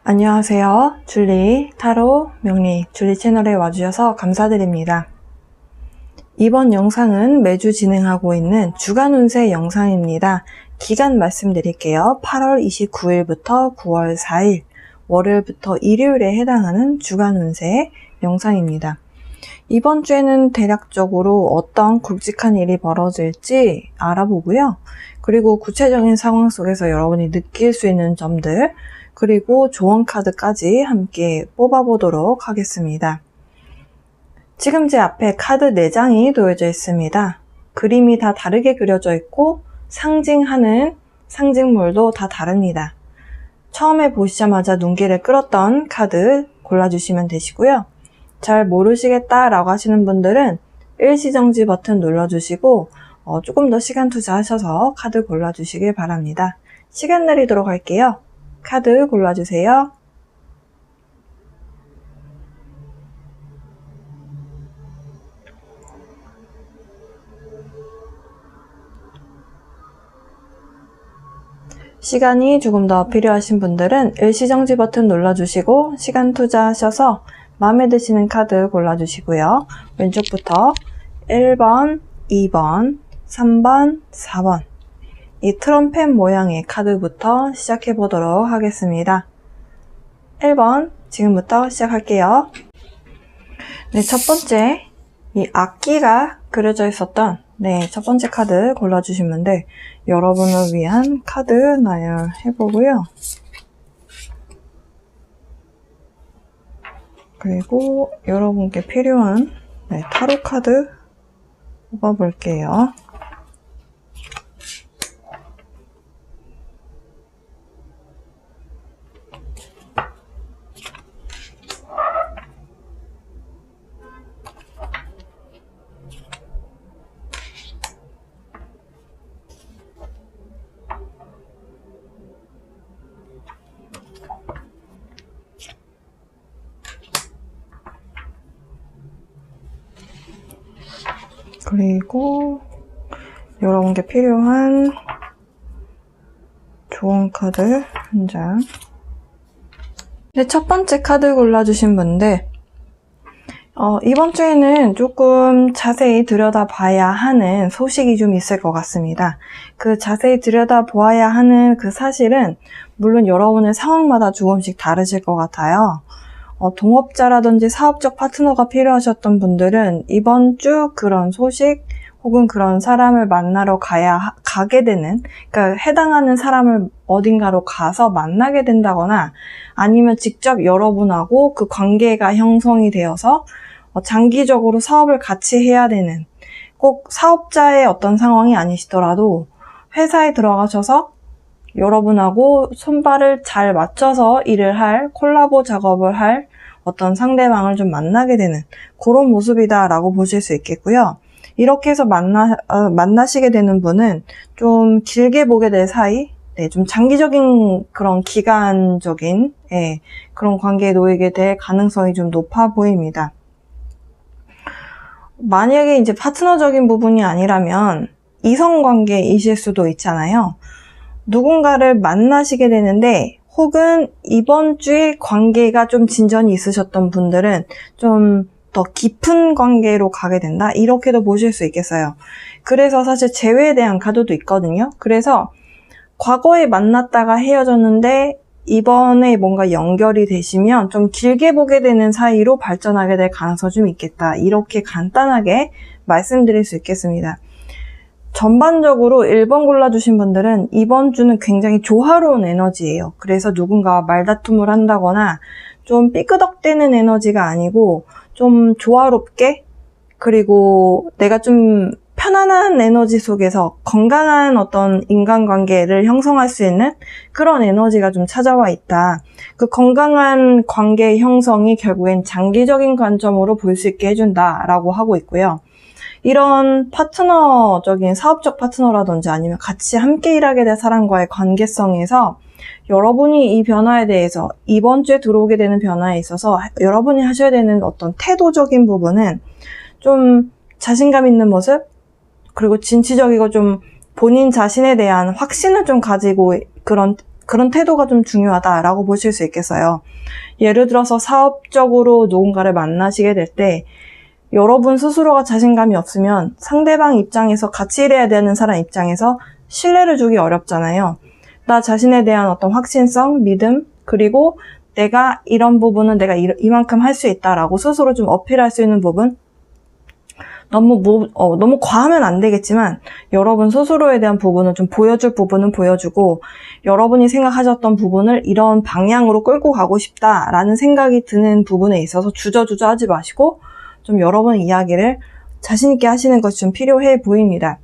안녕하세요. 줄리 타로 명리 줄리 채널에 와주셔서 감사드립니다. 이번 영상은 매주 진행하고 있는 주간 운세 영상입니다. 기간 말씀드릴게요. 8월 29일부터 9월 4일 월요일부터 일요일에 해당하는 주간 운세 영상입니다. 이번 주에는 대략적으로 어떤 굵직한 일이 벌어질지 알아보고요. 그리고 구체적인 상황 속에서 여러분이 느낄 수 있는 점들, 그리고 조언 카드까지 함께 뽑아보도록 하겠습니다. 지금 제 앞에 카드 4장이 놓여져 있습니다. 그림이 다 다르게 그려져 있고 상징하는 상징물도 다 다릅니다. 처음에 보시자마자 눈길을 끌었던 카드 골라주시면 되시고요. 잘 모르시겠다라고 하시는 분들은 일시정지 버튼 눌러주시고 조금 더 시간 투자하셔서 카드 골라주시길 바랍니다. 시간 내리도록 할게요. 카드 골라주세요. 시간이 조금 더 필요하신 분들은 일시정지 버튼 눌러주시고 시간 투자하셔서 마음에 드시는 카드 골라주시고요. 왼쪽부터 1번, 2번, 3번, 4번 이 트럼펫 모양의 카드부터 시작해 보도록 하겠습니다. 1번 지금부터 시작할게요. 네, 첫 번째 이 악기가 그려져 있었던 첫 번째 카드 골라주시면 여러분을 위한 카드 나열해 보고요. 그리고 여러분께 필요한 타로 카드 뽑아볼게요. 그리고 여러분께 필요한 조언 카드 한 장. 네, 첫 번째 카드 골라주신 분들 이번 주에는 조금 자세히 들여다봐야 하는 소식이 좀 있을 것 같습니다. 그 자세히 들여다보아야 하는 그 사실은 물론 여러분의 상황마다 조금씩 다르실 것 같아요. 동업자라든지 사업적 파트너가 필요하셨던 분들은 이번 주 그런 소식 혹은 그런 사람을 만나러 가게 되는, 그러니까 해당하는 사람을 어딘가로 가서 만나게 된다거나 아니면 직접 여러분하고 그 관계가 형성이 되어서 장기적으로 사업을 같이 해야 되는, 꼭 사업자의 어떤 상황이 아니시더라도 회사에 들어가셔서 여러분하고 손발을 잘 맞춰서 일을 할, 콜라보 작업을 할 어떤 상대방을 좀 만나게 되는 그런 모습이다라고 보실 수 있겠고요. 이렇게 해서 만나시게 되는 분은 좀 길게 보게 될 사이, 좀 장기적인 그런 기간적인 그런 관계에 놓이게 될 가능성이 좀 높아 보입니다. 만약에 이제 파트너적인 부분이 아니라면 이성관계이실 수도 있잖아요. 누군가를 만나시게 되는데 혹은 이번 주에 관계가 좀 진전이 있으셨던 분들은 좀 더 깊은 관계로 가게 된다? 이렇게도 보실 수 있겠어요. 그래서 사실 재회에 대한 카드도 있거든요. 그래서 과거에 만났다가 헤어졌는데 이번에 뭔가 연결이 되시면 좀 길게 보게 되는 사이로 발전하게 될 가능성이 좀 있겠다. 이렇게 간단하게 말씀드릴 수 있겠습니다. 전반적으로 1번 골라주신 분들은 이번 주는 굉장히 조화로운 에너지예요. 그래서 누군가와 말다툼을 한다거나 좀 삐끄덕대는 에너지가 아니고 좀 조화롭게, 그리고 내가 좀 편안한 에너지 속에서 건강한 어떤 인간관계를 형성할 수 있는 그런 에너지가 좀 찾아와 있다. 그 건강한 관계 형성이 결국엔 장기적인 관점으로 볼 수 있게 해준다라고 하고 있고요. 이런 파트너적인 사업적 파트너라든지 아니면 같이 함께 일하게 될 사람과의 관계성에서 여러분이 이 변화에 대해서 이번 주에 들어오게 되는 변화에 있어서 여러분이 하셔야 되는 어떤 태도적인 부분은 좀 자신감 있는 모습, 그리고 진취적이고 좀 본인 자신에 대한 확신을 좀 가지고 그런 그런 태도가 좀 중요하다라고 보실 수 있겠어요. 예를 들어서 사업적으로 누군가를 만나시게 될 때 여러분 스스로가 자신감이 없으면 상대방 입장에서 같이 일해야 되는 사람 입장에서 신뢰를 주기 어렵잖아요. 나 자신에 대한 어떤 확신성, 믿음, 그리고 내가 이런 부분은 내가 이만큼 할 수 있다라고 스스로 좀 어필할 수 있는 부분, 너무 과하면 안 되겠지만 여러분 스스로에 대한 부분은 좀 보여줄 부분은 보여주고 여러분이 생각하셨던 부분을 이런 방향으로 끌고 가고 싶다라는 생각이 드는 부분에 있어서 주저주저 하지 마시고 좀 여러분 이야기를 자신 있게 하시는 것이 좀 필요해 보입니다.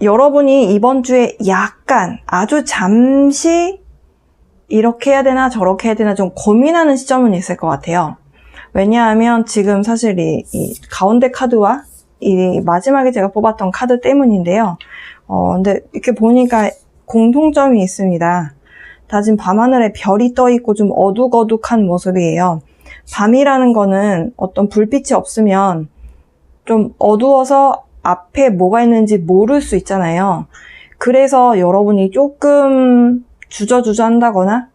여러분이 이번 주에 약간 아주 잠시 이렇게 해야 되나 저렇게 해야 되나 좀 고민하는 시점은 있을 것 같아요. 왜냐하면 지금 사실 이 가운데 카드와 이 마지막에 제가 뽑았던 카드 때문인데요. 근데 이렇게 보니까 공통점이 있습니다. 다진 밤하늘에 별이 떠 있고 좀 어둑어둑한 모습이에요. 밤이라는 거는 어떤 불빛이 없으면 좀 어두워서 앞에 뭐가 있는지 모를 수 있잖아요. 그래서 여러분이 조금 주저주저 한다거나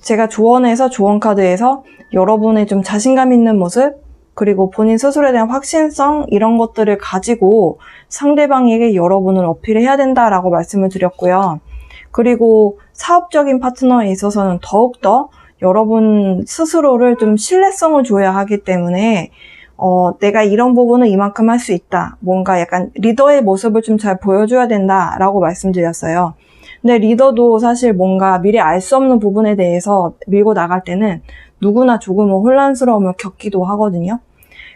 제가 조언해서 조언 카드에서 여러분의 좀 자신감 있는 모습 그리고 본인 스스로에 대한 확신성 이런 것들을 가지고 상대방에게 여러분을 어필해야 된다라고 말씀을 드렸고요. 그리고 사업적인 파트너에 있어서는 더욱더 여러분 스스로를 좀 신뢰성을 줘야 하기 때문에 내가 이런 부분은 이만큼 할 수 있다. 뭔가 약간 리더의 모습을 좀 잘 보여줘야 된다라고 말씀드렸어요. 근데 리더도 사실 뭔가 미리 알 수 없는 부분에 대해서 밀고 나갈 때는 누구나 조금은 혼란스러움을 겪기도 하거든요.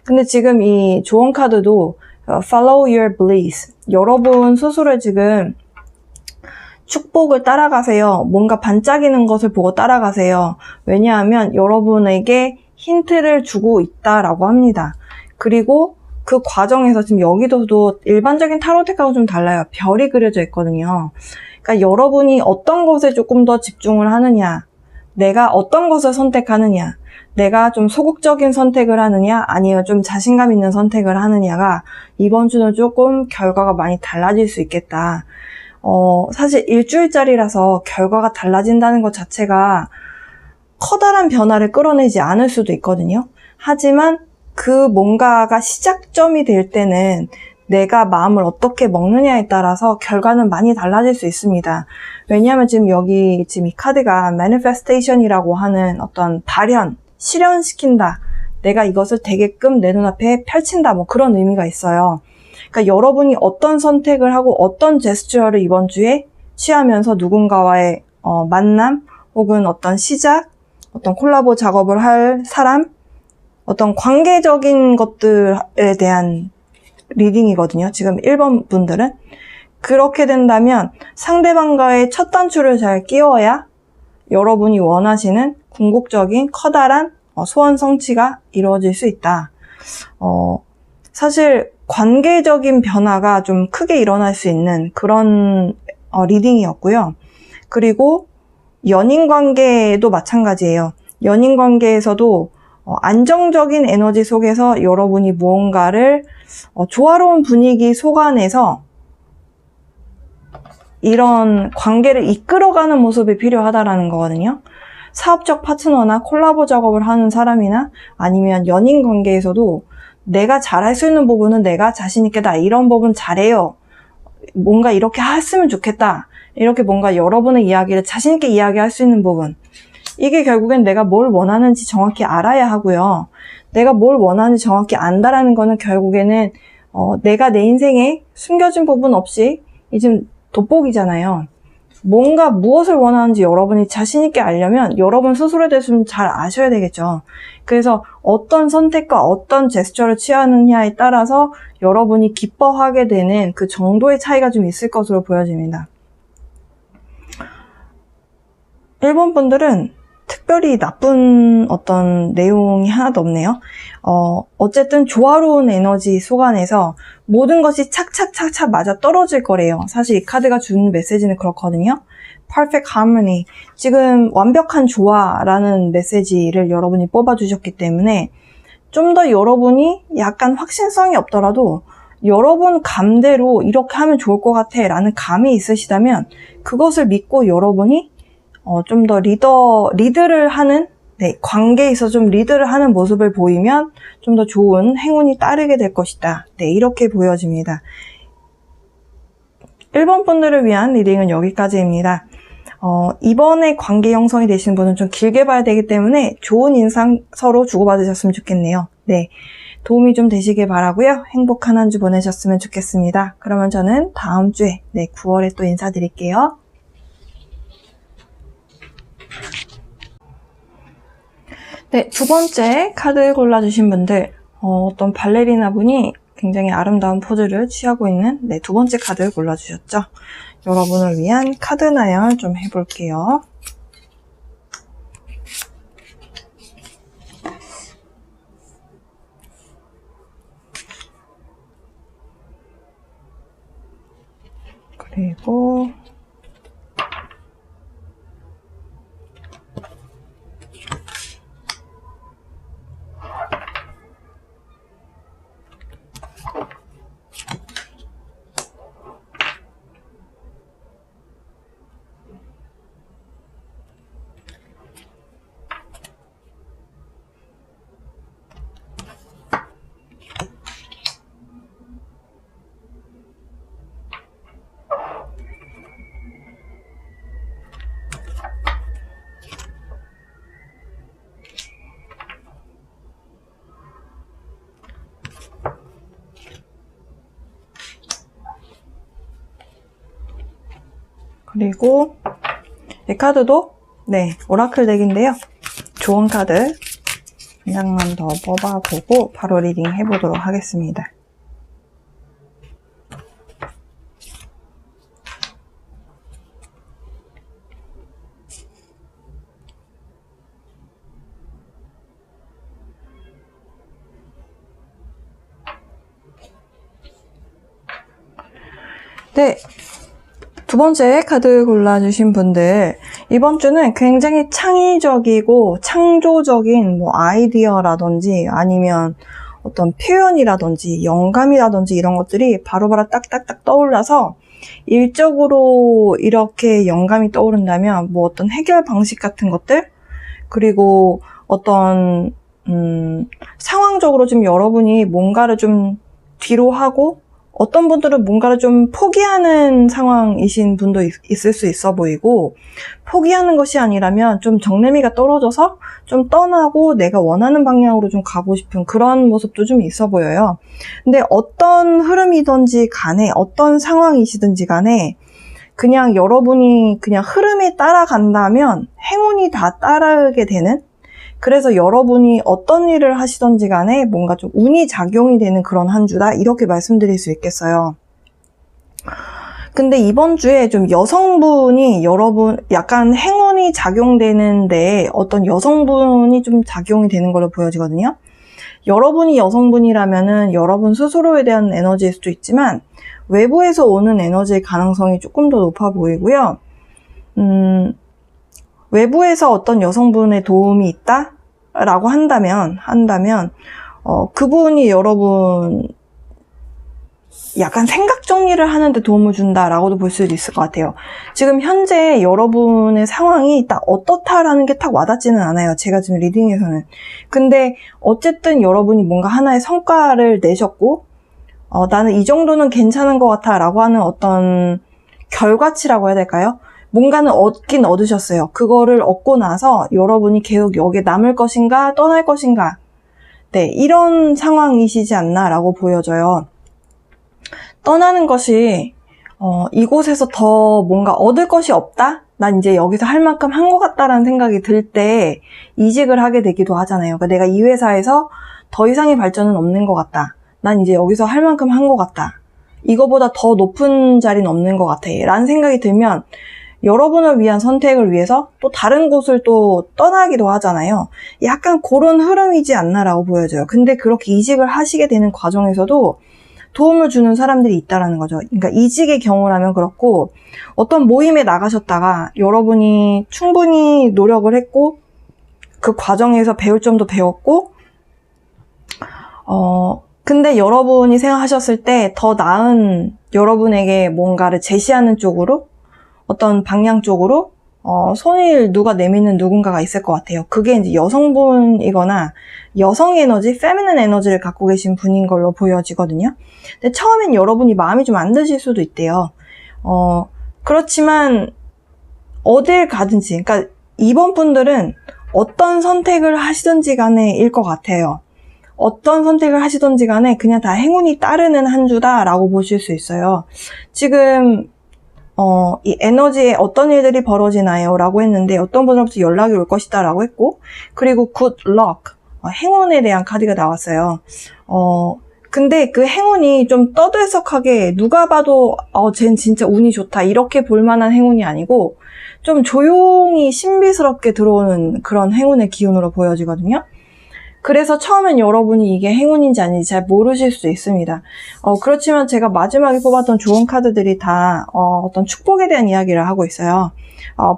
근데 지금 이 조언 카드도 Follow your bliss. 여러분 스스로 지금 축복을 따라가세요. 뭔가 반짝이는 것을 보고 따라가세요. 왜냐하면 여러분에게 힌트를 주고 있다라고 합니다. 그리고 그 과정에서 지금 여기도 일반적인 타로 덱하고 좀 달라요. 별이 그려져 있거든요. 그러니까 여러분이 어떤 것에 조금 더 집중을 하느냐, 내가 어떤 것을 선택하느냐, 내가 좀 소극적인 선택을 하느냐, 아니면 좀 자신감 있는 선택을 하느냐가 이번 주는 조금 결과가 많이 달라질 수 있겠다. 사실 일주일짜리라서 결과가 달라진다는 것 자체가 커다란 변화를 끌어내지 않을 수도 있거든요. 하지만 그 뭔가가 시작점이 될 때는 내가 마음을 어떻게 먹느냐에 따라서 결과는 많이 달라질 수 있습니다. 왜냐하면 지금 이 카드가 manifestation이라고 하는 어떤 발현, 실현시킨다. 내가 이것을 되게끔 내 눈앞에 펼친다. 뭐 그런 의미가 있어요. 그러니까 여러분이 어떤 선택을 하고 어떤 제스처를 이번 주에 취하면서 누군가와의 만남 혹은 어떤 시작, 어떤 콜라보 작업을 할 사람, 어떤 관계적인 것들에 대한 리딩이거든요. 지금 1번 분들은. 그렇게 된다면 상대방과의 첫 단추를 잘 끼워야 여러분이 원하시는 궁극적인 커다란 소원 성취가 이루어질 수 있다. 사실 관계적인 변화가 좀 크게 일어날 수 있는 그런 리딩이었고요. 그리고 연인 관계도 마찬가지예요. 연인 관계에서도 안정적인 에너지 속에서 여러분이 무언가를 조화로운 분위기 속안에서 이런 관계를 이끌어가는 모습이 필요하다라는 거거든요. 사업적 파트너나 콜라보 작업을 하는 사람이나 아니면 연인 관계에서도 내가 잘할 수 있는 부분은 내가 자신 있게 나 이런 부분 잘해요. 뭔가 이렇게 했으면 좋겠다. 이렇게 뭔가 여러분의 이야기를 자신 있게 이야기할 수 있는 부분. 이게 결국엔 내가 뭘 원하는지 정확히 알아야 하고요. 내가 뭘 원하는지 정확히 안다라는 거는 결국에는 내가 내 인생에 숨겨진 부분 없이 이제 돋보기잖아요. 뭔가 무엇을 원하는지 여러분이 자신 있게 알려면 여러분 스스로에 대해서 좀 잘 아셔야 되겠죠. 그래서 어떤 선택과 어떤 제스처를 취하느냐에 따라서 여러분이 기뻐하게 되는 그 정도의 차이가 좀 있을 것으로 보여집니다. 1번 분들은 특별히 나쁜 어떤 내용이 하나도 없네요. 어쨌든 조화로운 에너지 속안에서 모든 것이 착착착착 맞아 떨어질 거래요. 사실 이 카드가 주는 메시지는 그렇거든요. Perfect Harmony. 지금 완벽한 조화라는 메시지를 여러분이 뽑아주셨기 때문에 좀 더 여러분이 약간 확신성이 없더라도 여러분 감대로 이렇게 하면 좋을 것 같아 라는 감이 있으시다면 그것을 믿고 여러분이 좀 더 리드를 하는, 네, 관계에 있어서 좀 리드를 하는 모습을 보이면 좀 더 좋은 행운이 따르게 될 것이다. 네, 이렇게 보여집니다. 1번 분들을 위한 리딩은 여기까지입니다. 이번에 관계 형성이 되시는 분은 좀 길게 봐야 되기 때문에 좋은 인상 서로 주고받으셨으면 좋겠네요. 네, 도움이 좀 되시길 바라고요. 행복한 한 주 보내셨으면 좋겠습니다. 그러면 저는 다음 주에, 네, 9월에 또 인사드릴게요. 네, 두 번째 카드 골라주신 분들, 어떤 발레리나 분이 굉장히 아름다운 포즈를 취하고 있는, 네, 두 번째 카드 골라주셨죠. 여러분을 위한 카드 나열 좀 해볼게요. 그리고 이 카드도, 네, 오라클 덱인데요. 조언 카드 한 장만 더 뽑아보고 바로 리딩 해보도록 하겠습니다. 네, 두 번째 카드 골라주신 분들, 이번 주는 굉장히 창의적이고 창조적인 뭐 아이디어라든지 아니면 어떤 표현이라든지 영감이라든지 이런 것들이 바로바로 딱딱딱 떠올라서 일적으로 이렇게 영감이 떠오른다면 뭐 어떤 해결 방식 같은 것들, 그리고 어떤 상황적으로 좀 여러분이 뭔가를 좀 뒤로 하고 어떤 분들은 뭔가를 좀 포기하는 상황이신 분도 있을 수 있어 보이고, 포기하는 것이 아니라면 좀 정내미가 떨어져서 좀 떠나고 내가 원하는 방향으로 좀 가고 싶은 그런 모습도 좀 있어 보여요. 근데 어떤 흐름이든지 간에, 어떤 상황이시든지 간에 그냥 여러분이 그냥 흐름에 따라간다면 행운이 다 따르게 되는, 그래서 여러분이 어떤 일을 하시던지 간에 뭔가 좀 운이 작용이 되는 그런 한 주다, 이렇게 말씀드릴 수 있겠어요. 근데 이번 주에 좀 여성분이 여러분 약간 행운이 작용되는데 어떤 여성분이 좀 작용이 되는 걸로 보여지거든요. 여러분이 여성분이라면은 여러분 스스로에 대한 에너지일 수도 있지만 외부에서 오는 에너지의 가능성이 조금 더 높아 보이고요. 외부에서 어떤 여성분의 도움이 있다? 라고 한다면, 그분이 여러분 약간 생각 정리를 하는데 도움을 준다라고도 볼 수도 있을 것 같아요. 지금 현재 여러분의 상황이 딱 어떻다라는 게 딱 와닿지는 않아요. 제가 지금 리딩에서는. 근데 어쨌든 여러분이 뭔가 하나의 성과를 내셨고, 나는 이 정도는 괜찮은 것 같아 라고 하는 어떤 결과치라고 해야 될까요? 뭔가는 얻긴 얻으셨어요. 그거를 얻고 나서 여러분이 계속 여기에 남을 것인가 떠날 것인가, 네, 이런 상황이시지 않나라고 보여져요. 떠나는 것이 이곳에서 더 뭔가 얻을 것이 없다? 난 이제 여기서 할 만큼 한 것 같다라는 생각이 들 때 이직을 하게 되기도 하잖아요. 그러니까 내가 이 회사에서 더 이상의 발전은 없는 것 같다. 난 이제 여기서 할 만큼 한 것 같다. 이거보다 더 높은 자리는 없는 것 같아. 라는 생각이 들면 여러분을 위한 선택을 위해서 또 다른 곳을 또 떠나기도 하잖아요. 약간 그런 흐름이지 않나라고 보여져요. 근데 그렇게 이직을 하시게 되는 과정에서도 도움을 주는 사람들이 있다라는 거죠. 그러니까 이직의 경우라면 그렇고, 어떤 모임에 나가셨다가 여러분이 충분히 노력을 했고 그 과정에서 배울 점도 배웠고, 근데 여러분이 생각하셨을 때 더 나은 여러분에게 뭔가를 제시하는 쪽으로, 어떤 방향 쪽으로 손을 누가 내미는 누군가가 있을 것 같아요. 그게 이제 여성분이거나 여성 에너지, 페미닌 에너지를 갖고 계신 분인 걸로 보여지거든요. 근데 처음엔 여러분이 마음이 좀 안 드실 수도 있대요. 그렇지만 어딜 가든지, 그러니까 이번 분들은 어떤 선택을 하시든지 간에 일 것 같아요. 어떤 선택을 하시든지 간에 그냥 다 행운이 따르는 한 주다라고 보실 수 있어요. 지금 이 에너지에 어떤 일들이 벌어지나요? 라고 했는데 어떤 분으로부터 연락이 올 것이다 라고 했고, 그리고 good luck, 행운에 대한 카드가 나왔어요. 근데 그 행운이 좀 떠들썩하게 누가 봐도 쟨 진짜 운이 좋다 이렇게 볼 만한 행운이 아니고 좀 조용히 신비스럽게 들어오는 그런 행운의 기운으로 보여지거든요. 그래서 처음엔 여러분이 이게 행운인지 아닌지 잘 모르실 수 있습니다. 그렇지만 제가 마지막에 뽑았던 좋은 카드들이 다 어떤 축복에 대한 이야기를 하고 있어요.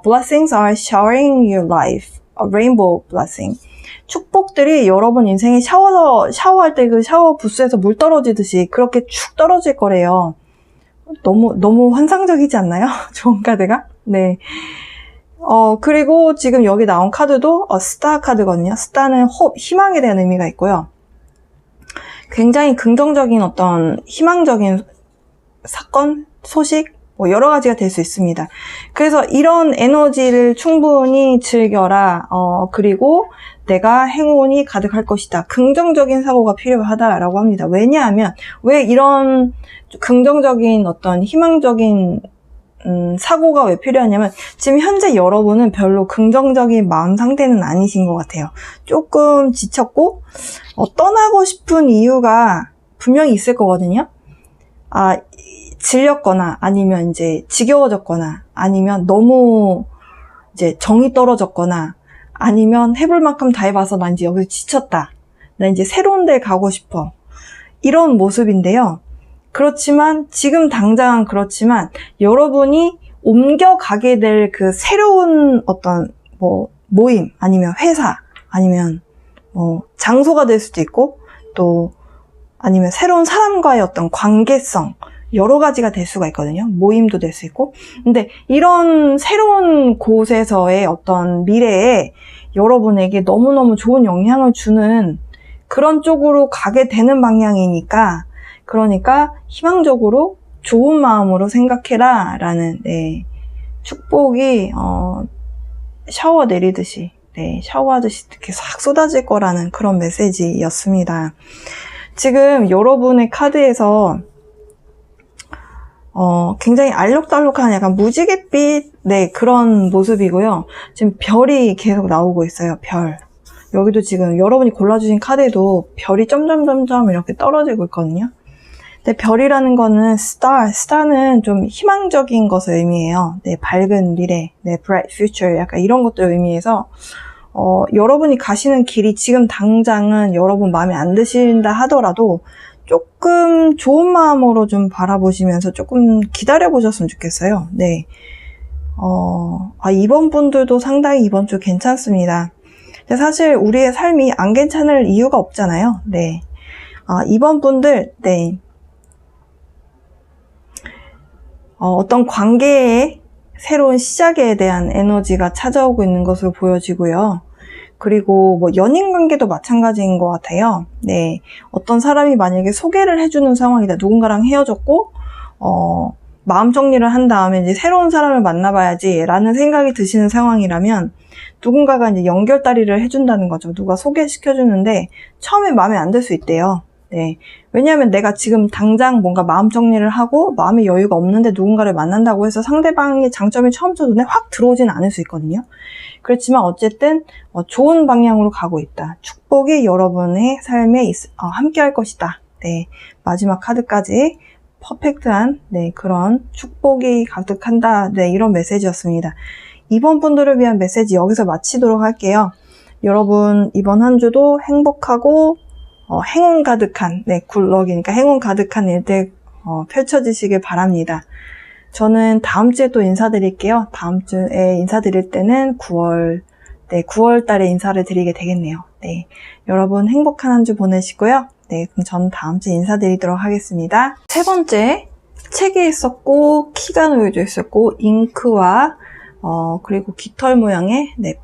Blessings are showering your life. A rainbow blessing. 축복들이 여러분 인생에 샤워할 때 그 샤워 부스에서 물 떨어지듯이 그렇게 축 떨어질 거래요. 너무 환상적이지 않나요? 좋은 카드가? 네. 그리고 지금 여기 나온 카드도 스타 카드거든요. 스타는 희망에 대한 의미가 있고요. 굉장히 긍정적인 어떤 희망적인 사건, 소식, 여러 가지가 될 수 있습니다. 그래서 이런 에너지를 충분히 즐겨라. 그리고 내가 행운이 가득할 것이다. 긍정적인 사고가 필요하다라고 합니다. 왜냐하면 왜 이런 긍정적인 어떤 희망적인 사고가 왜 필요하냐면 지금 현재 여러분은 별로 긍정적인 마음 상태는 아니신 것 같아요. 조금 지쳤고 떠나고 싶은 이유가 분명히 있을 거거든요. 질렸거나 아니면 이제 지겨워졌거나 아니면 너무 이제 정이 떨어졌거나 아니면 해볼 만큼 다 해봐서 난 이제 여기서 지쳤다. 나 이제 새로운 데 가고 싶어. 이런 모습인데요. 그렇지만 지금 당장 그렇지만 여러분이 옮겨가게 될 그 새로운 어떤 모임 아니면 회사 아니면 장소가 될 수도 있고 또 아니면 새로운 사람과의 어떤 관계성 여러 가지가 될 수가 있거든요. 모임도 될 수 있고. 근데 이런 새로운 곳에서의 어떤 미래에 여러분에게 너무너무 좋은 영향을 주는 그런 쪽으로 가게 되는 방향이니까 그러니까 희망적으로 좋은 마음으로 생각해라 라는 축복이 샤워 내리듯이 샤워하듯이 이렇게 싹 쏟아질 거라는 그런 메시지였습니다. 지금 여러분의 카드에서 굉장히 알록달록한 약간 무지갯빛 그런 모습이고요. 지금 별이 계속 나오고 있어요. 별. 여기도 지금 여러분이 골라주신 카드에도 별이 점점점점 이렇게 떨어지고 있거든요. 근데 별이라는 거는 star는 좀 희망적인 것을 의미해요. 밝은 미래, bright future 약간 이런 것들 의미해서 여러분이 가시는 길이 지금 당장은 여러분 마음에 안 드신다 하더라도 조금 좋은 마음으로 좀 바라보시면서 조금 기다려보셨으면 좋겠어요. 네. 이번 분들도 상당히 이번 주 괜찮습니다. 사실 우리의 삶이 안 괜찮을 이유가 없잖아요. 네. 이번 분들, 어떤 관계의 새로운 시작에 대한 에너지가 찾아오고 있는 것으로 보여지고요. 그리고 연인 관계도 마찬가지인 것 같아요. 네. 어떤 사람이 만약에 소개를 해주는 상황이다. 누군가랑 헤어졌고, 마음 정리를 한 다음에 이제 새로운 사람을 만나봐야지 라는 생각이 드시는 상황이라면 누군가가 이제 연결다리를 해준다는 거죠. 누가 소개시켜주는데 처음에 마음에 안 들 수 있대요. 네. 왜냐하면 내가 지금 당장 뭔가 마음 정리를 하고 마음의 여유가 없는데 누군가를 만난다고 해서 상대방의 장점이 처음부터 눈에 확 들어오진 않을 수 있거든요. 그렇지만 어쨌든 좋은 방향으로 가고 있다. 축복이 여러분의 삶에 함께 할 것이다. 네. 마지막 카드까지 퍼펙트한 그런 축복이 가득한다. 이런 메시지였습니다. 이번 분들을 위한 메시지 여기서 마치도록 할게요. 여러분 이번 한 주도 행복하고 행운 가득한 굿럭이니까 행운 가득한 일들 펼쳐지시길 바랍니다. 저는 다음 주에 또 인사드릴게요. 다음 주에 인사드릴 때는 9월 달에 인사를 드리게 되겠네요. 여러분 행복한 한 주 보내시고요. 네, 그럼 전 다음 주에 인사드리도록 하겠습니다. 세 번째, 책에 있었고, 키가 놓여져 있었고, 잉크와, 그리고 깃털 모양의, 네,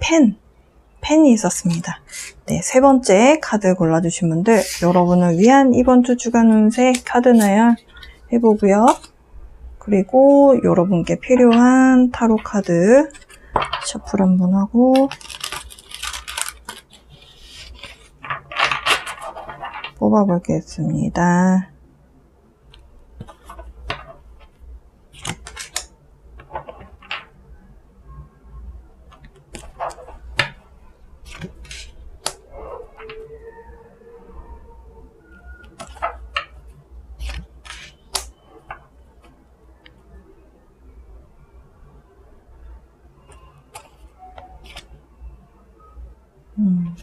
펜이 있었습니다. 네, 세 번째 카드 골라주신 분들, 여러분을 위한 이번 주 주간 운세 카드 나열 해보고요. 그리고 여러분께 필요한 타로 카드 셔플 한번 하고, 뽑아보겠습니다. 음.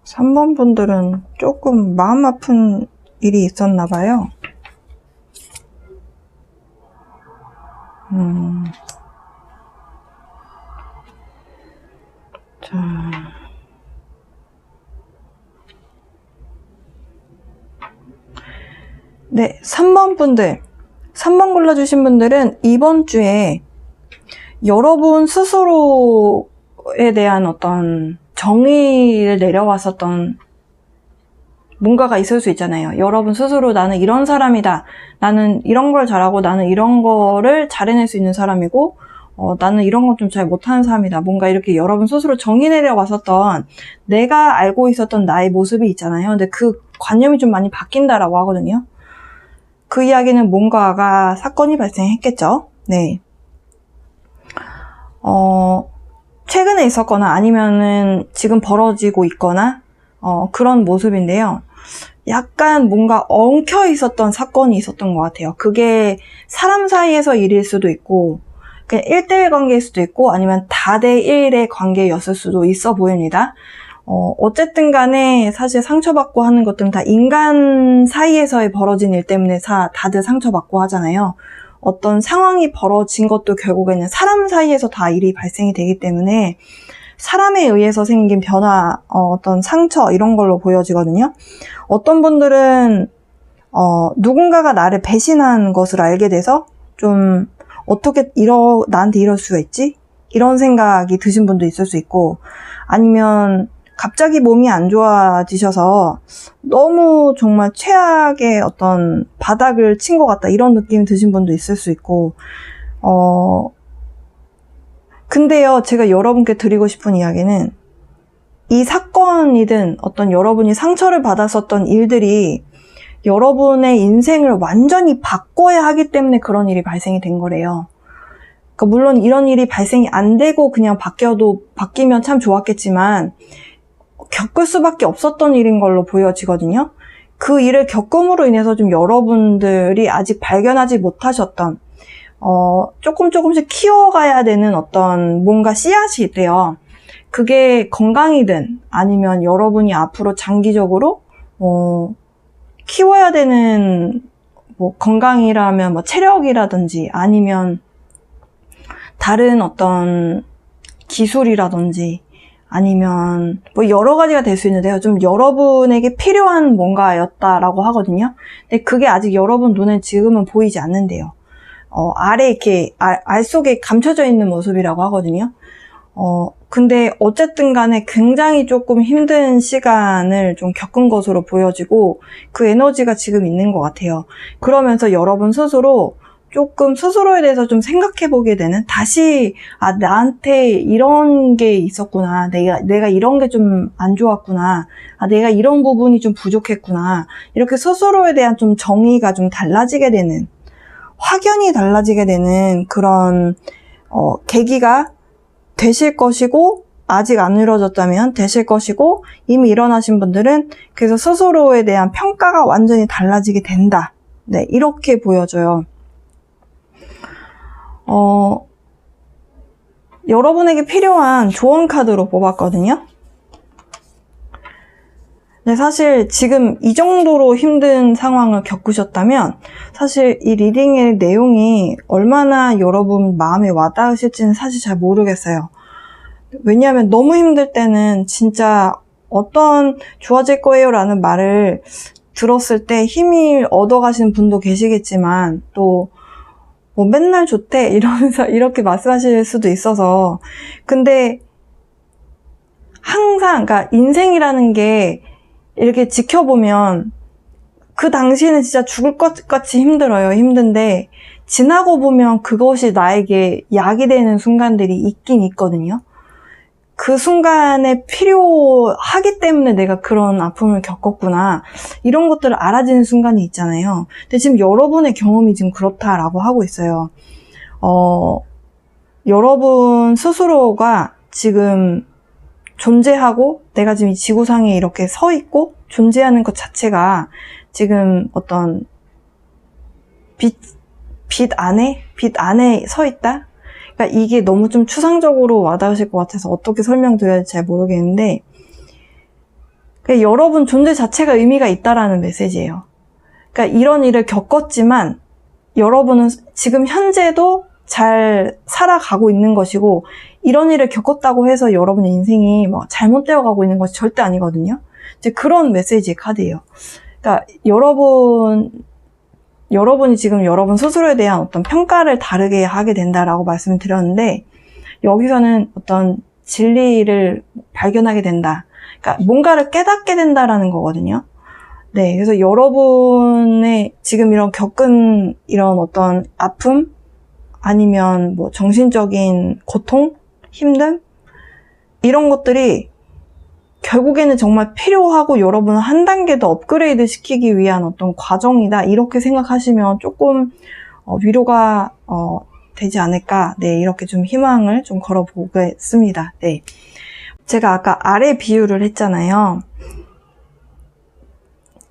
3번 분들은 조금 마음 아픈 일이 있었나 봐요. 자. 네, 3번 분들. 3번 골라주신 분들은 이번 주에 여러분 스스로에 대한 어떤 정의를 내려왔었던 뭔가가 있을 수 있잖아요. 여러분 스스로 나는 이런 사람이다. 나는 이런 걸 잘하고 나는 이런 거를 잘해낼 수 있는 사람이고 나는 이런 건 좀 잘 못하는 사람이다. 뭔가 이렇게 여러분 스스로 정의 내려왔었던 내가 알고 있었던 나의 모습이 있잖아요. 근데 그 관념이 좀 많이 바뀐다라고 하거든요. 그 이야기는 뭔가가 사건이 발생했겠죠. 네. 최근에 있었거나 아니면은 지금 벌어지고 있거나 그런 모습인데요. 약간 뭔가 엉켜 있었던 사건이 있었던 것 같아요. 그게 사람 사이에서 일일 수도 있고 그냥 1대1 관계일 수도 있고 아니면 다대1의 관계였을 수도 있어 보입니다. 어쨌든 간에 사실 상처받고 하는 것들은 다 인간 사이에서의 벌어진 일 때문에 다들 상처받고 하잖아요. 어떤 상황이 벌어진 것도 결국에는 사람 사이에서 다 일이 발생이 되기 때문에 사람에 의해서 생긴 변화, 어떤 상처 이런 걸로 보여지거든요. 어떤 분들은 누군가가 나를 배신한 것을 알게 돼서 좀 어떻게 나한테 이럴 수가 있지? 이런 생각이 드신 분도 있을 수 있고 아니면 갑자기 몸이 안 좋아지셔서 너무 정말 최악의 어떤 바닥을 친 것 같다 이런 느낌이 드신 분도 있을 수 있고 근데요 제가 여러분께 드리고 싶은 이야기는 이 사건이든 어떤 여러분이 상처를 받았었던 일들이 여러분의 인생을 완전히 바꿔야 하기 때문에 그런 일이 발생이 된 거래요. 그러니까 물론 이런 일이 발생이 안 되고 그냥 바뀌면 참 좋았겠지만 겪을 수밖에 없었던 일인 걸로 보여지거든요. 그 일을 겪음으로 인해서 좀 여러분들이 아직 발견하지 못하셨던 조금씩 키워가야 되는 어떤 뭔가 씨앗이 있대요. 그게 건강이든 아니면 여러분이 앞으로 장기적으로 키워야 되는 뭐 건강이라면 뭐 체력이라든지 아니면 다른 어떤 기술이라든지 아니면 뭐 여러 가지가 될 수 있는데요. 좀 여러분에게 필요한 뭔가였다라고 하거든요. 근데 그게 아직 여러분 눈에 지금은 보이지 않는데요. 아래 이렇게 알 속에 감춰져 있는 모습이라고 하거든요. 근데 어쨌든 간에 굉장히 조금 힘든 시간을 좀 겪은 것으로 보여지고 그 에너지가 지금 있는 것 같아요. 그러면서 여러분 스스로 조금 스스로에 대해서 좀 생각해 보게 되는 다시 나한테 이런 게 있었구나. 내가 이런 게 좀 안 좋았구나. 내가 이런 부분이 좀 부족했구나. 이렇게 스스로에 대한 좀 정의가 좀 달라지게 되는 확연히 달라지게 되는 그런 계기가 되실 것이고 아직 안 이루어졌다면 되실 것이고 이미 일어나신 분들은 그래서 스스로에 대한 평가가 완전히 달라지게 된다. 네, 이렇게 보여져요. 여러분에게 필요한 조언 카드로 뽑았거든요. 네, 사실 지금 이 정도로 힘든 상황을 겪으셨다면 사실 이 리딩의 내용이 얼마나 여러분 마음에 와닿으실지는 사실 잘 모르겠어요. 왜냐하면 너무 힘들 때는 진짜 어떤 좋아질 거예요 라는 말을 들었을 때 힘이 얻어가시는 분도 계시겠지만 또 뭐 맨날 좋대 이러면서 이렇게 말씀하실 수도 있어서 근데 항상 그러니까 인생이라는 게 이렇게 지켜보면 그 당시에는 진짜 죽을 것 같이 힘들어요. 힘든데 지나고 보면 그것이 나에게 약이 되는 순간들이 있긴 있거든요. 그 순간에 필요하기 때문에 내가 그런 아픔을 겪었구나. 이런 것들을 알아지는 순간이 있잖아요. 근데 지금 여러분의 경험이 지금 그렇다라고 하고 있어요. 여러분 스스로가 지금 존재하고 내가 지금 이 지구상에 이렇게 서 있고 존재하는 것 자체가 지금 어떤 빛 안에 서 있다? 그러니까 이게 너무 좀 추상적으로 와닿으실 것 같아서 어떻게 설명드려야 할지 잘 모르겠는데 그러니까 여러분 존재 자체가 의미가 있다라는 메시지예요. 그러니까 이런 일을 겪었지만 여러분은 지금 현재도 잘 살아가고 있는 것이고 이런 일을 겪었다고 해서 여러분의 인생이 뭐 잘못되어 가고 있는 것이 절대 아니거든요. 이제 그런 메시지의 카드예요. 그러니까 여러분이 지금 여러분 스스로에 대한 어떤 평가를 다르게 하게 된다라고 말씀을 드렸는데 여기서는 어떤 진리를 발견하게 된다. 그러니까 뭔가를 깨닫게 된다라는 거거든요. 네, 그래서 여러분의 지금 이런 겪은 이런 어떤 아픔 아니면 뭐 정신적인 고통, 힘듦 이런 것들이 결국에는 정말 필요하고 여러분을 한 단계 더 업그레이드 시키기 위한 어떤 과정이다. 이렇게 생각하시면 조금 위로가 되지 않을까. 네, 이렇게 좀 희망을 좀 걸어보겠습니다. 네, 제가 아까 아래 비유를 했잖아요.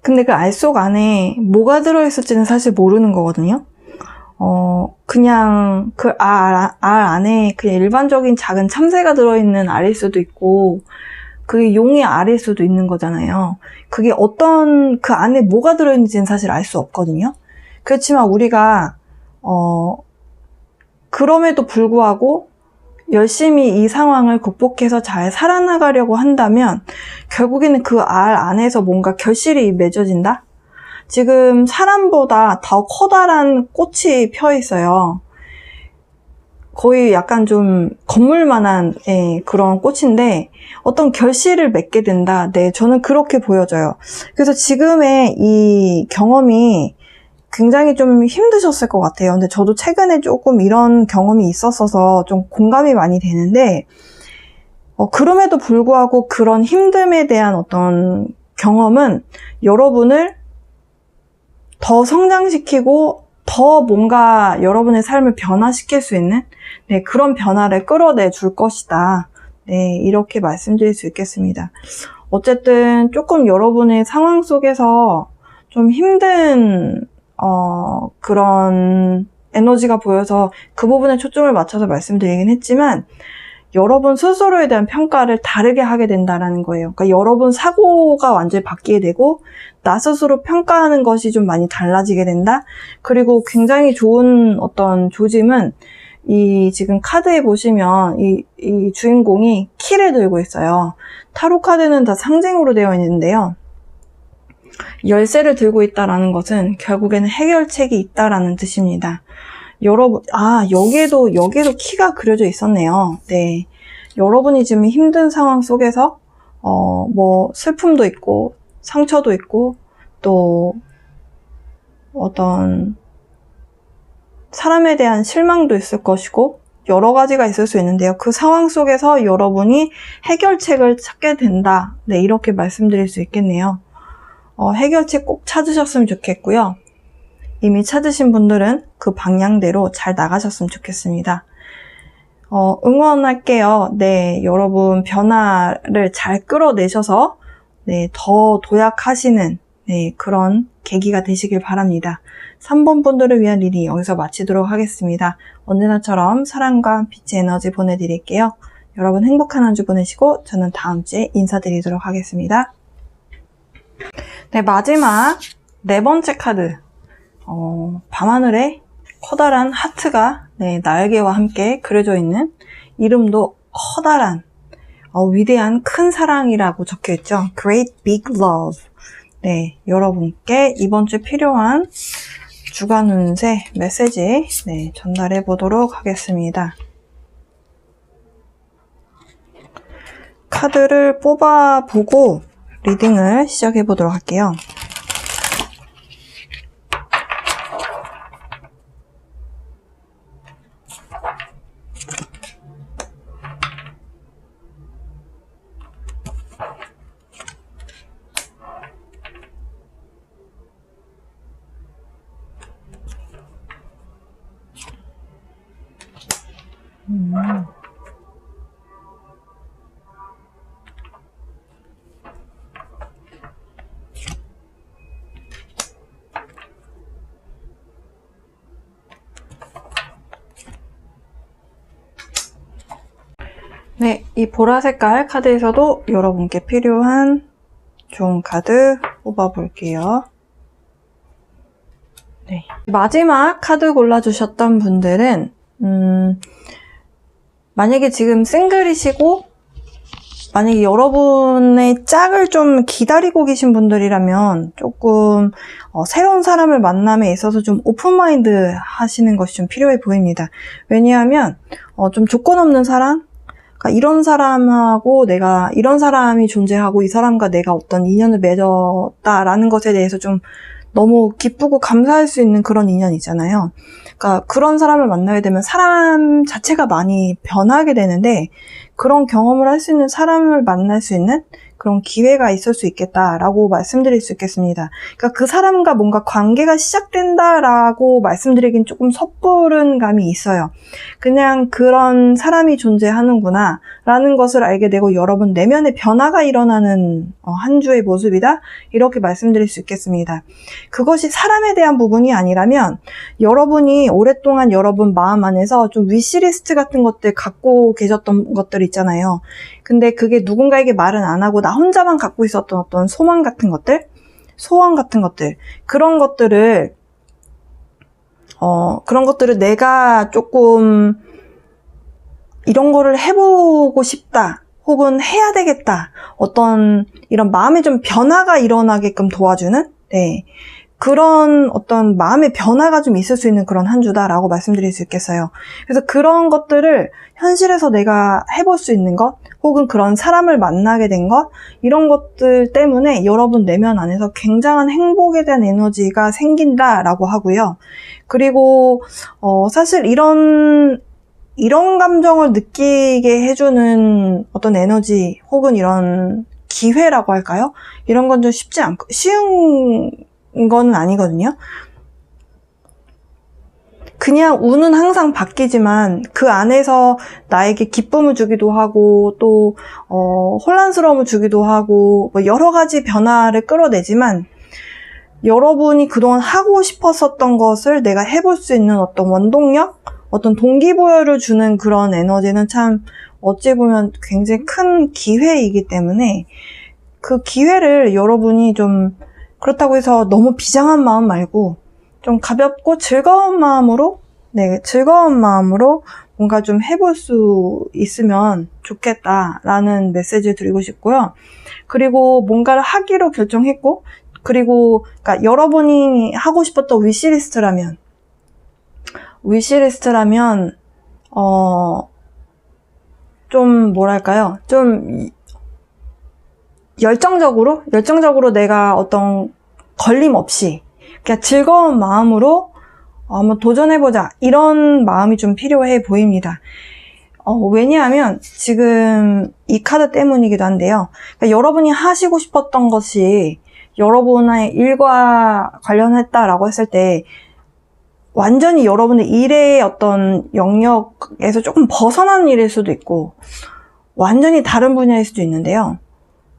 근데 그 알 속 안에 뭐가 들어있을지는 사실 모르는 거거든요. 그냥 그 알 안에 그냥 일반적인 작은 참새가 들어있는 알일 수도 있고 그게 용의 알일 수도 있는 거잖아요. 그게 어떤 그 안에 뭐가 들어있는지는 사실 알 수 없거든요. 그렇지만 우리가 그럼에도 불구하고 열심히 이 상황을 극복해서 잘 살아나가려고 한다면 결국에는 그 알 안에서 뭔가 결실이 맺어진다? 지금 사람보다 더 커다란 꽃이 펴 있어요. 거의 약간 좀 건물만한 그런 꽃인데 어떤 결실을 맺게 된다. 네, 저는 그렇게 보여져요. 그래서 지금의 이 경험이 굉장히 좀 힘드셨을 것 같아요. 근데 저도 최근에 조금 이런 경험이 있었어서 좀 공감이 많이 되는데 그럼에도 불구하고 그런 힘듦에 대한 어떤 경험은 여러분을 더 성장시키고 더 뭔가 여러분의 삶을 변화시킬 수 있는 그런 변화를 끌어내 줄 것이다. 네, 이렇게 말씀드릴 수 있겠습니다. 어쨌든 조금 여러분의 상황 속에서 좀 힘든 그런 에너지가 보여서 그 부분에 초점을 맞춰서 말씀드리긴 했지만 여러분 스스로에 대한 평가를 다르게 하게 된다는 거예요. 그러니까 여러분 사고가 완전히 바뀌게 되고 나 스스로 평가하는 것이 좀 많이 달라지게 된다. 그리고 굉장히 좋은 어떤 조짐은 이 지금 카드에 보시면 이 주인공이 키를 들고 있어요. 타로 카드는 다 상징으로 되어 있는데요. 열쇠를 들고 있다라는 것은 결국에는 해결책이 있다라는 뜻입니다. 여러분, 여기에도 키가 그려져 있었네요. 네. 여러분이 지금 힘든 상황 속에서, 뭐, 슬픔도 있고, 상처도 있고, 또, 어떤, 사람에 대한 실망도 있을 것이고, 여러 가지가 있을 수 있는데요. 그 상황 속에서 여러분이 해결책을 찾게 된다. 네, 이렇게 말씀드릴 수 있겠네요. 해결책 꼭 찾으셨으면 좋겠고요. 이미 찾으신 분들은 그 방향대로 잘 나가셨으면 좋겠습니다. 응원할게요. 네, 여러분 변화를 잘 끌어내셔서 네, 더 도약하시는 네, 그런 계기가 되시길 바랍니다. 3번 분들을 위한 리딩 여기서 마치도록 하겠습니다. 언제나처럼 사랑과 빛의 에너지 보내드릴게요. 여러분 행복한 한 주 보내시고 저는 다음 주에 인사드리도록 하겠습니다. 네, 마지막 4번째 카드. 밤하늘에 커다란 하트가 날개와 함께 그려져 있는, 이름도 커다란 위대한 큰 사랑이라고 적혀있죠. Great Big Love. 네, 여러분께 이번 주에 필요한 주간 운세 메시지 전달해 보도록 하겠습니다. 카드를 뽑아보고 리딩을 시작해 보도록 할게요. 네, 이 보라 색깔 카드에서도 여러분께 필요한 좋은 카드 뽑아볼게요. 네, 마지막 카드 골라주셨던 분들은 만약에 지금 싱글이시고 만약에 여러분의 짝을 좀 기다리고 계신 분들이라면 조금 새로운 사람을 만남에 있어서 좀 오픈마인드 하시는 것이 좀 필요해 보입니다. 왜냐하면 좀 조건 없는 사람, 그러니까 이런 사람하고 내가 이런 사람이 존재하고 이 사람과 내가 어떤 인연을 맺었다라는 것에 대해서 좀 너무 기쁘고 감사할 수 있는 그런 인연이잖아요. 그러니까 그런 사람을 만나게 되면 사람 자체가 많이 변하게 되는데 그런 경험을 할 수 있는 사람을 만날 수 있는 그런 기회가 있을 수 있겠다라고 말씀드릴 수 있겠습니다. 그러니까 그 사람과 뭔가 관계가 시작된다라고 말씀드리긴 조금 섣부른 감이 있어요. 그냥 그런 사람이 존재하는구나 라는 것을 알게 되고 여러분 내면의 변화가 일어나는 한 주의 모습이다, 이렇게 말씀드릴 수 있겠습니다. 그것이 사람에 대한 부분이 아니라면 여러분이 오랫동안 여러분 마음 안에서 좀 위시리스트 같은 것들 갖고 계셨던 것들 있잖아요. 근데 그게 누군가에게 말은 안 하고 나 혼자만 갖고 있었던 어떤 소망 같은 것들, 소원 같은 것들, 그런 것들을 내가 조금 이런 거를 해보고 싶다, 혹은 해야 되겠다, 어떤 이런 마음의 좀 변화가 일어나게끔 도와주는 그런 어떤 마음의 변화가 좀 있을 수 있는 그런 한 주다라고 말씀드릴 수 있겠어요. 그래서 그런 것들을 현실에서 내가 해볼 수 있는 것, 혹은 그런 사람을 만나게 된 것, 이런 것들 때문에 여러분 내면 안에서 굉장한 행복에 대한 에너지가 생긴다라고 하고요. 그리고 사실 이런 감정을 느끼게 해주는 어떤 에너지, 혹은 이런 기회라고 할까요? 이런 건 좀 쉬운 거는 아니거든요. 그냥 운은 항상 바뀌지만 그 안에서 나에게 기쁨을 주기도 하고 또 혼란스러움을 주기도 하고 뭐 여러 가지 변화를 끌어내지만 여러분이 그동안 하고 싶었었던 것을 내가 해볼 수 있는 어떤 원동력, 어떤 동기부여를 주는 그런 에너지는 참 어찌 보면 굉장히 큰 기회이기 때문에 그 기회를 여러분이 좀, 그렇다고 해서 너무 비장한 마음 말고 좀 가볍고 즐거운 마음으로 뭔가 좀 해볼 수 있으면 좋겠다라는 메시지를 드리고 싶고요. 그리고 뭔가를 하기로 결정했고, 그리고 그러니까 여러분이 하고 싶었던 위시리스트라면 좀 뭐랄까요? 좀 열정적으로 내가 어떤 걸림 없이 그냥 즐거운 마음으로 한번 도전해보자, 이런 마음이 좀 필요해 보입니다. 왜냐하면 지금 이 카드 때문이기도 한데요. 그러니까 여러분이 하시고 싶었던 것이 여러분의 일과 관련했다라고 했을 때 완전히 여러분의 일의 어떤 영역에서 조금 벗어난 일일 수도 있고 완전히 다른 분야일 수도 있는데요.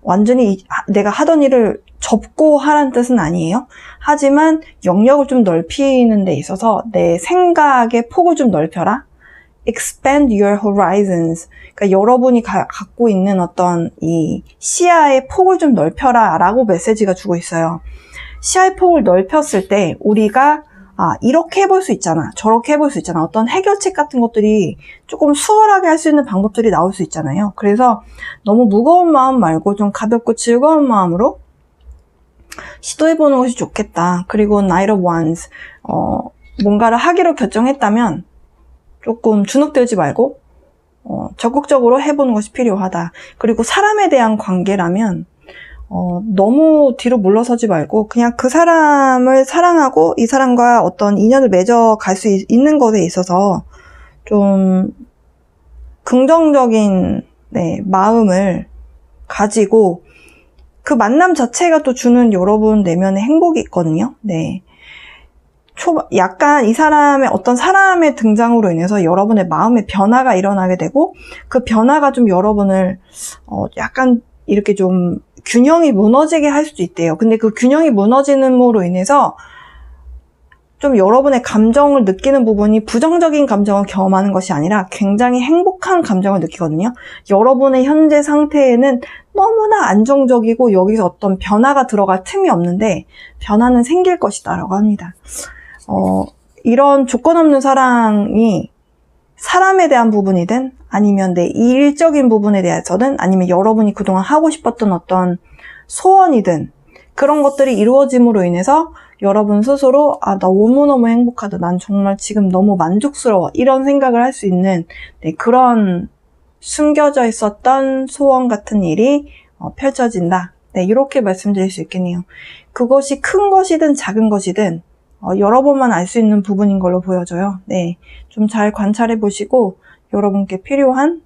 완전히 내가 하던 일을 접고 하라는 뜻은 아니에요. 하지만 영역을 좀 넓히는 데 있어서 내 생각의 폭을 좀 넓혀라. Expand your horizons. 그러니까 여러분이 갖고 있는 어떤 이 시야의 폭을 좀 넓혀라 라고 메시지가 주고 있어요. 시야의 폭을 넓혔을 때 우리가 이렇게 해볼 수 있잖아. 저렇게 해볼 수 있잖아. 어떤 해결책 같은 것들이 조금 수월하게 할 수 있는 방법들이 나올 수 있잖아요. 그래서 너무 무거운 마음 말고 좀 가볍고 즐거운 마음으로 시도해보는 것이 좋겠다. 그리고 night of wands. 뭔가를 하기로 결정했다면 조금 주눅들지 말고 적극적으로 해보는 것이 필요하다. 그리고 사람에 대한 관계라면 너무 뒤로 물러서지 말고 그냥 그 사람을 사랑하고 이 사람과 어떤 인연을 맺어 갈 수 있는 것에 있어서 좀 긍정적인 마음을 가지고 그 만남 자체가 또 주는 여러분 내면의 행복이 있거든요. 네. 약간 이 사람의 어떤 사람의 등장으로 인해서 여러분의 마음의 변화가 일어나게 되고 그 변화가 좀 여러분을 약간 이렇게 좀 균형이 무너지게 할 수도 있대요. 근데 그 균형이 무너지는으로 인해서 좀 여러분의 감정을 느끼는 부분이 부정적인 감정을 경험하는 것이 아니라 굉장히 행복한 감정을 느끼거든요. 여러분의 현재 상태에는 너무나 안정적이고 여기서 어떤 변화가 들어갈 틈이 없는데 변화는 생길 것이다 라고 합니다. 이런 조건 없는 사랑이 사람에 대한 부분이든 아니면 내 일적인 부분에 대해서든 아니면 여러분이 그동안 하고 싶었던 어떤 소원이든 그런 것들이 이루어짐으로 인해서 여러분 스스로 나 너무너무 행복하다. 난 정말 지금 너무 만족스러워. 이런 생각을 할 수 있는 그런 숨겨져 있었던 소원 같은 일이 펼쳐진다. 이렇게 말씀드릴 수 있겠네요. 그것이 큰 것이든 작은 것이든 여러분만 알 수 있는 부분인 걸로 보여져요. 좀 잘 관찰해 보시고 여러분께 필요한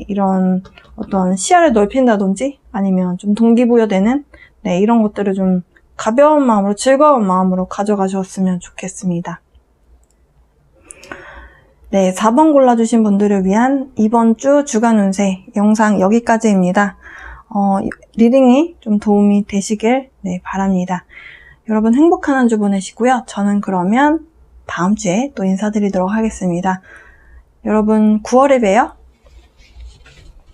이런 어떤 시야를 넓힌다든지 아니면 좀 동기부여되는 이런 것들을 좀 가벼운 마음으로 즐거운 마음으로 가져가셨으면 좋겠습니다. 4번 골라주신 분들을 위한 이번 주 주간 운세 영상 여기까지입니다. 리딩이 좀 도움이 되시길 바랍니다. 여러분 행복한 한 주 보내시고요. 저는 그러면 다음 주에 또 인사드리도록 하겠습니다. 여러분 9월에 봬요.